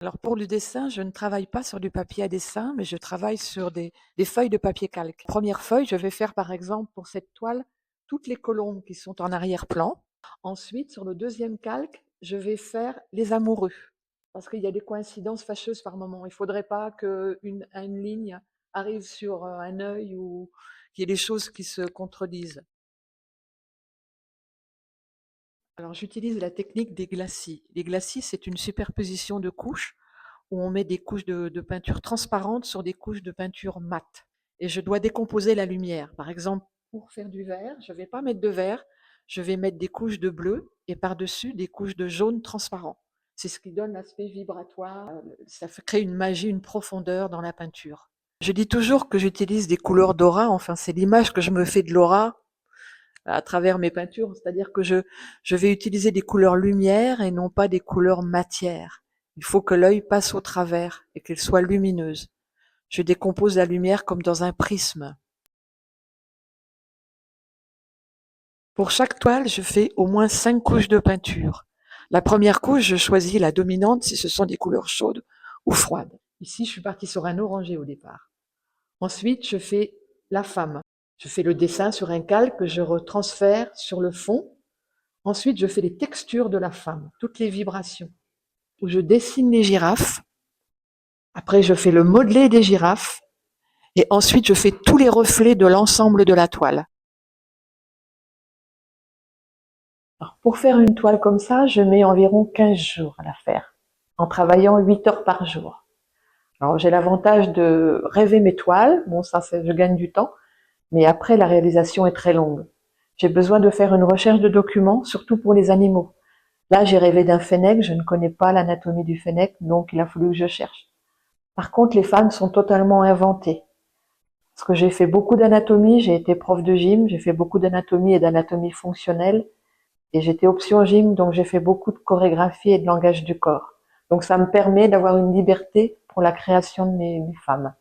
Alors pour le dessin, je ne travaille pas sur du papier à dessin, mais je travaille sur des feuilles de papier calque. Première feuille, je vais faire par exemple pour cette toile toutes les colombes qui sont en arrière-plan. Ensuite, sur le deuxième calque, je vais faire les amoureux. Parce qu'il y a des coïncidences fâcheuses par moment. Il ne faudrait pas qu'une ligne arrive sur un œil ou qu'il y ait des choses qui se contredisent. Alors j'utilise la technique des glacis. Les glacis, c'est une superposition de couches où on met des couches de peinture transparente sur des couches de peinture mate. Et je dois décomposer la lumière. Par exemple, pour faire du vert, je ne vais pas mettre de vert, je vais mettre des couches de bleu et par-dessus des couches de jaune transparent. C'est ce qui donne l'aspect vibratoire, ça crée une magie, une profondeur dans la peinture. Je dis toujours que j'utilise des couleurs d'aura, enfin c'est l'image que je me fais de l'aura à travers mes peintures, c'est-à-dire que je vais utiliser des couleurs lumière et non pas des couleurs matière. Il faut que l'œil passe au travers et qu'elle soit lumineuse. Je décompose la lumière comme dans un prisme. Pour chaque toile, je fais au moins 5 couches de peinture. La première couche, je choisis la dominante si ce sont des couleurs chaudes ou froides. Ici, je suis partie sur un orangé au départ. Ensuite, je fais la femme. Je fais le dessin sur un calque que je retransfère sur le fond. Ensuite, je fais les textures de la femme, toutes les vibrations, où je dessine les girafes. Après, je fais le modelé des girafes. Et ensuite, je fais tous les reflets de l'ensemble de la toile. Alors, pour faire une toile comme ça, je mets environ 15 jours à la faire, en travaillant 8 heures par jour. Alors, j'ai l'avantage de rêver mes toiles. Bon, ça, je gagne du temps. Mais après, la réalisation est très longue. J'ai besoin de faire une recherche de documents, surtout pour les animaux. Là, j'ai rêvé d'un fennec, je ne connais pas l'anatomie du fennec, donc il a fallu que je cherche. Par contre, les femmes sont totalement inventées. Parce que j'ai fait beaucoup d'anatomie, j'ai été prof de gym, j'ai fait beaucoup d'anatomie et d'anatomie fonctionnelle, et j'étais option gym, donc j'ai fait beaucoup de chorégraphie et de langage du corps. Donc ça me permet d'avoir une liberté pour la création de mes femmes.